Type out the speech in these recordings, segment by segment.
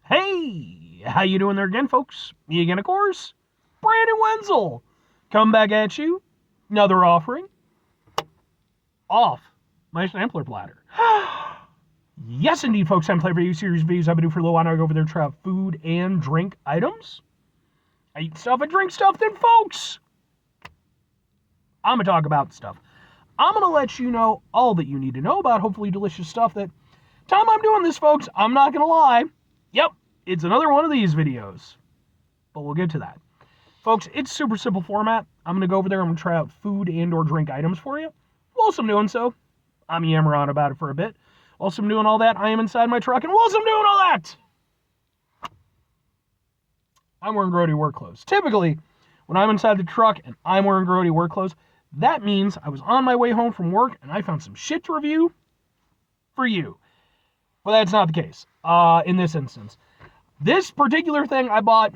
Hey, how you doing there again, folks? Me again, of course. Brandon Wenzel. Come back at you. Another offering. Off my sampler platter. Yes, indeed, folks. I'm playing for you series videos I've been doing for a little while now. I go over there and try out food and drink items. I eat stuff and drink stuff, then, folks. I'm going to talk about stuff. I'm going to let you know all that you need to know about hopefully delicious stuff that time I'm doing this, folks, I'm not going to lie. Yep, it's another one of these videos. But we'll get to that. Folks, it's super simple format. I'm going to go over there. I'm going to try out food and or drink items for you. Whilst I'm doing so, I'm yammering on about it for a bit. Whilst I'm doing all that, I am inside my truck. And whilst I'm doing all that, I'm wearing grody work clothes. Typically, when I'm inside the truck and I'm wearing grody work clothes, that means I was on my way home from work and I found some shit to review for you. But that's not the case in this instance. This particular thing I bought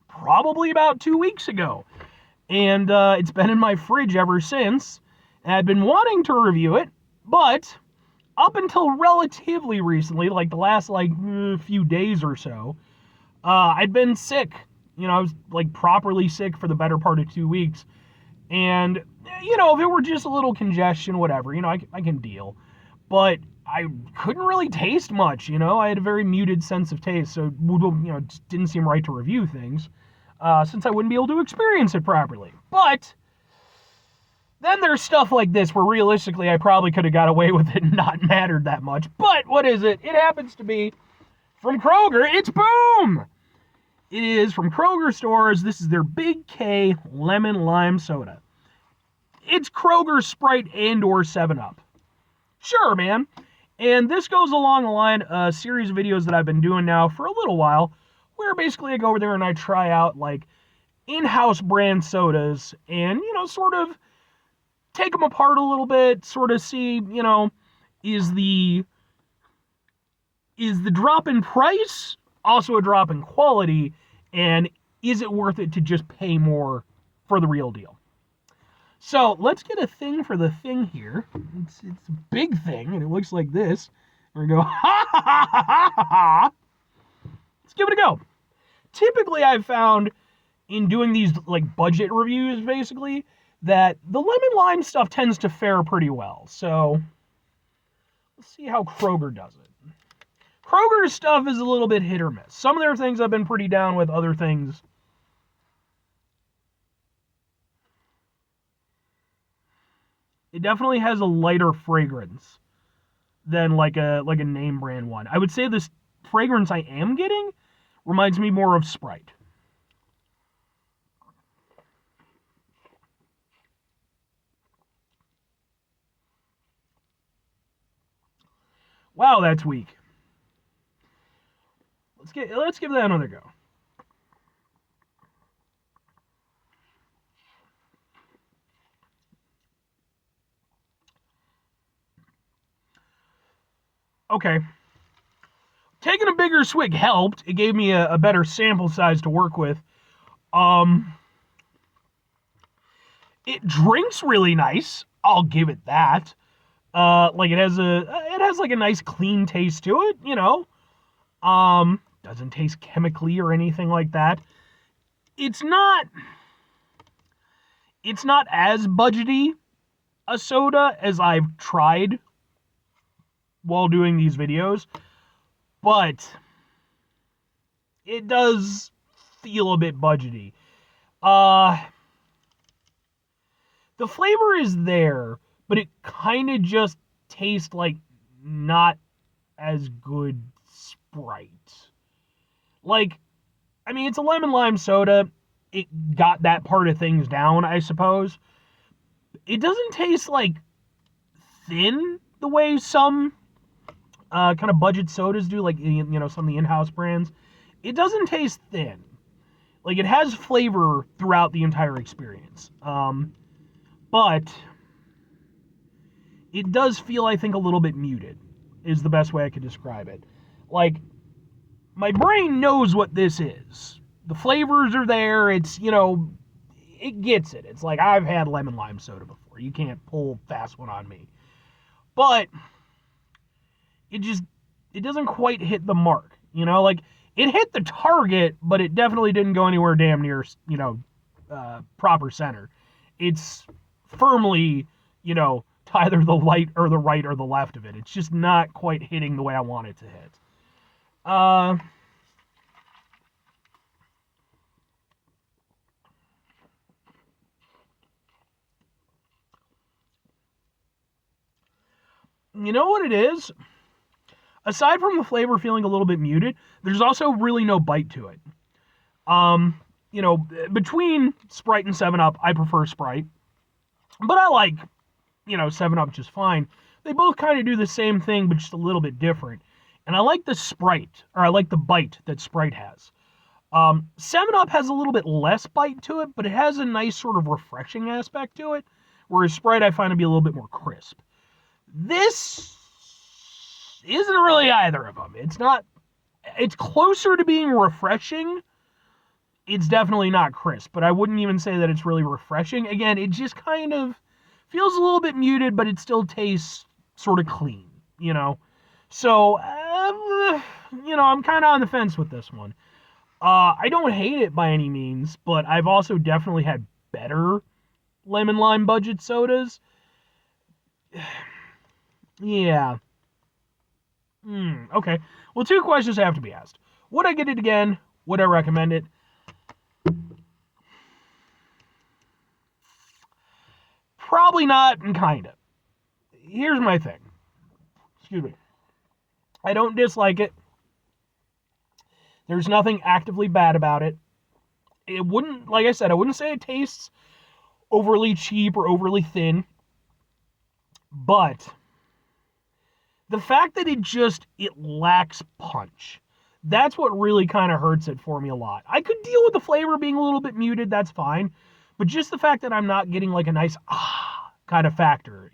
probably about 2 weeks ago. And it's been in my fridge ever since. And I'd been wanting to review it, but up until relatively recently, like the last few days or so, I'd been sick. You know, I was like properly sick for the better part of 2 weeks. And, you know, if it were just a little congestion, whatever, you know, I can deal. But I couldn't really taste much, you know. I had a very muted sense of taste, so, you know, it just didn't seem right to review things, since I wouldn't be able to experience it properly. But then there's stuff like this where realistically I probably could have got away with it and not mattered that much. But what is it? It happens to be from Kroger. It's Boom! It is from Kroger stores. This is their Big K Lemon Lime Soda. It's Kroger Sprite and or 7-Up. Sure, man. And this goes along the line of a series of videos that I've been doing now for a little while, where basically I go over there and I try out like in-house brand sodas and, you know, sort of take them apart a little bit, sort of see, you know, is the drop in price also a drop in quality, and is it worth it to just pay more for the real deal? So let's get a thing for the thing here. It's a big thing, and it looks like this. We're going to go, ha ha ha ha ha ha. Let's give it a go. Typically, I've found in doing these like budget reviews, basically, that the lemon lime stuff tends to fare pretty well. So let's see how Kroger does it. Kroger's stuff is a little bit hit or miss. Some of their things I've been pretty down with, other things. It definitely has a lighter fragrance than like a name brand one. I would say this fragrance I am getting reminds me more of Sprite. Wow, that's weak. Let's give that another go. Okay. Taking a bigger swig helped. It gave me a better sample size to work with. It drinks really nice. I'll give it that. Like it has like a nice clean taste to it, you know. Doesn't taste chemically or anything like that. It's not as budgety a soda as I've tried while doing these videos, but it does feel a bit budgety. The flavor is there, but it kind of just tastes like not as good Sprite. Like, I mean, it's a lemon lime soda. It got that part of things down, I suppose. It doesn't taste like thin the way some kind of budget sodas do, like, you know, some of the in-house brands. It doesn't taste thin. Like, it has flavor throughout the entire experience. But it does feel, I think, a little bit muted, is the best way I could describe it. Like, my brain knows what this is. The flavors are there. It's, you know, it gets it. It's like, I've had lemon lime soda before. You can't pull a fast one on me. But it doesn't quite hit the mark. Like, it hit the target, but it definitely didn't go anywhere damn near, proper center. It's firmly, to either the light or the right or the left of it. It's just not quite hitting the way I want it to hit. You know what it is? Aside from the flavor feeling a little bit muted, there's also really no bite to it. Between Sprite and 7-Up, I prefer Sprite. But I like, 7-Up just fine. They both kind of do the same thing, but just a little bit different. And I like the Sprite, or I like the bite that Sprite has. 7-Up has a little bit less bite to it, but it has a nice sort of refreshing aspect to it, whereas Sprite I find to be a little bit more crisp. This isn't really either of them. It's closer to being refreshing. It's definitely not crisp, but I wouldn't even say that it's really refreshing. Again, it just kind of feels a little bit muted, but it still tastes sort of clean, So, I'm kind of on the fence with this one. I don't hate it by any means, but I've also definitely had better lemon lime budget sodas. Yeah. Okay. Well, 2 questions have to be asked. Would I get it again? Would I recommend it? Probably not, and kinda. Here's my thing. Excuse me. I don't dislike it. There's nothing actively bad about it. It wouldn't, like I said, I wouldn't say it tastes overly cheap or overly thin. But the fact that it lacks punch, that's what really kind of hurts it for me a lot. I could deal with the flavor being a little bit muted, that's fine. But just the fact that I'm not getting like a nice kind of factor,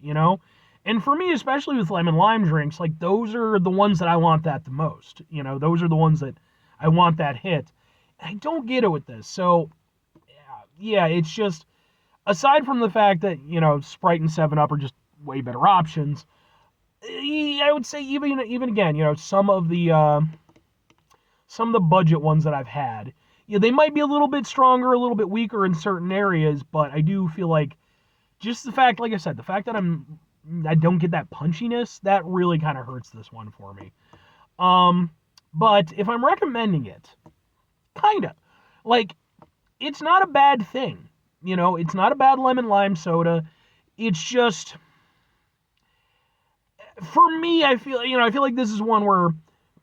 And for me, especially with lemon lime drinks, like those are the ones that I want that the most. Those are the ones that I want that hit. And I don't get it with this. So, yeah, it's just, aside from the fact that, Sprite and 7-Up are just way better options, I would say even again, some of the budget ones that I've had, they might be a little bit stronger, a little bit weaker in certain areas, but I do feel like just the fact, like I said, the fact that I don't get that punchiness, that really kind of hurts this one for me. But if I'm recommending it, kinda, like, it's not a bad thing. It's not a bad lemon lime soda. It's just, for me, I feel like this is one where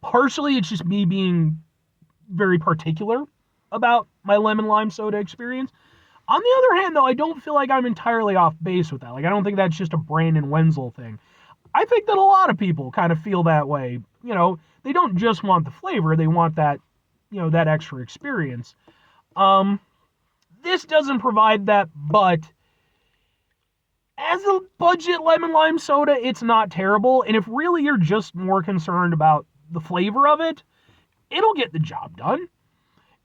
partially it's just me being very particular about my lemon lime soda experience. On the other hand, though, I don't feel like I'm entirely off base with that. Like, I don't think that's just a Brandon Wenzel thing. I think that a lot of people kind of feel that way. They don't just want the flavor, they want that, that extra experience. This doesn't provide that, but as a budget lemon lime soda, it's not terrible. And if really you're just more concerned about the flavor of it, it'll get the job done.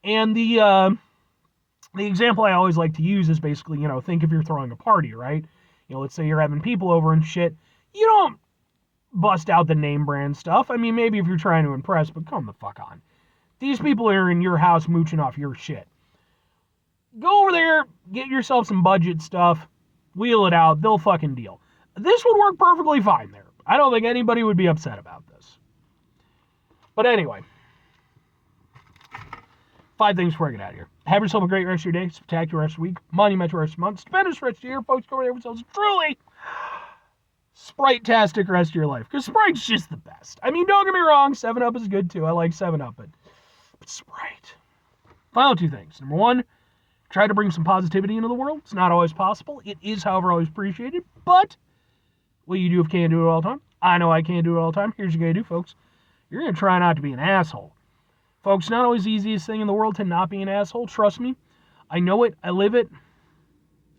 And the example I always like to use is basically, think if you're throwing a party, right? Let's say you're having people over and shit. You don't bust out the name brand stuff. I mean, maybe if you're trying to impress, but come the fuck on. These people are in your house mooching off your shit. Go over there, get yourself some budget stuff, wheel it out, they'll fucking deal. This would work perfectly fine there. I don't think anybody would be upset about this. But anyway, 5 things before I get out of here. Have yourself a great rest of your day, spectacular rest of the week, monumental rest of the month, stupendous rest of the year, folks. Go over there yourselves truly Sprite-tastic rest of your life. Because Sprite's just the best. I mean, don't get me wrong, 7-Up is good too. I like 7-Up, but Sprite. Final 2 things. Number 1, try to bring some positivity into the world. It's not always possible. It is, however, always appreciated. But what you do if you can't do it all the time. I know I can't do it all the time. Here's what you're going to do, folks. You're going to try not to be an asshole. Folks, not always the easiest thing in the world to not be an asshole. Trust me. I know it. I live it.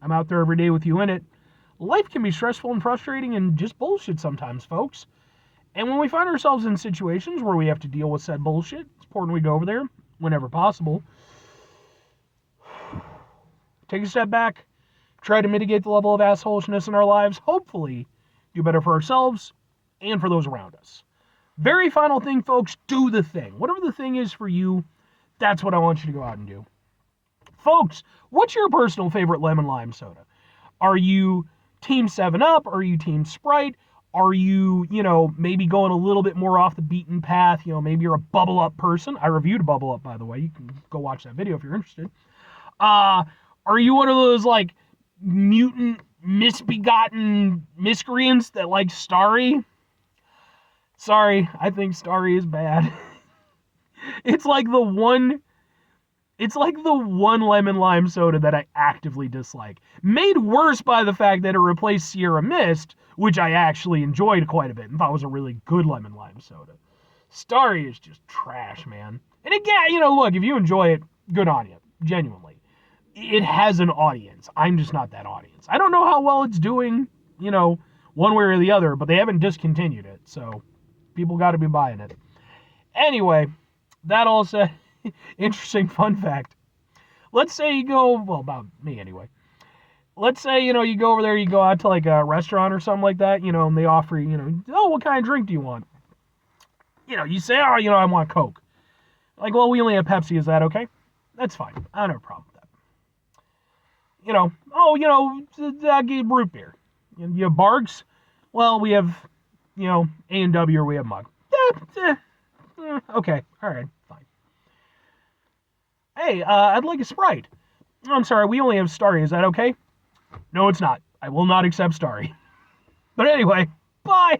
I'm out there every day with you in it. Life can be stressful and frustrating and just bullshit sometimes, folks. And when we find ourselves in situations where we have to deal with said bullshit, it's important we go over there whenever possible. Take a step back. Try to mitigate the level of assholishness in our lives. Hopefully, do better for ourselves and for those around us. Very final thing, folks, do the thing. Whatever the thing is for you, that's what I want you to go out and do. Folks, what's your personal favorite lemon lime soda? Are you Team 7-Up? Are you Team Sprite? Are you, maybe going a little bit more off the beaten path? Maybe you're a Bubble Up person. I reviewed a Bubble Up, by the way. You can go watch that video if you're interested. Are you one of those, like, mutant, misbegotten miscreants that like Starry? Sorry, I think Starry is bad. It's like the one lemon lime soda that I actively dislike. Made worse by the fact that it replaced Sierra Mist, which I actually enjoyed quite a bit and thought was a really good lemon lime soda. Starry is just trash, man. And again, look, if you enjoy it, good on you. Genuinely. It has an audience. I'm just not that audience. I don't know how well it's doing, one way or the other, but they haven't discontinued it, so people got to be buying it. Anyway, that all said, interesting fun fact. Let's say you go, well, about me anyway. Let's say, you go over there, you go out to like a restaurant or something like that, and they offer you, what kind of drink do you want? You say, I want Coke. Like, well, we only have Pepsi, is that okay? That's fine. I don't have a problem with that. I get root beer. You have Bargs? Well, we have, A&W or we have Mug. Okay, all right, fine. Hey, I'd like a Sprite. I'm sorry, we only have Starry. Is that okay? No, it's not. I will not accept Starry. But anyway, bye.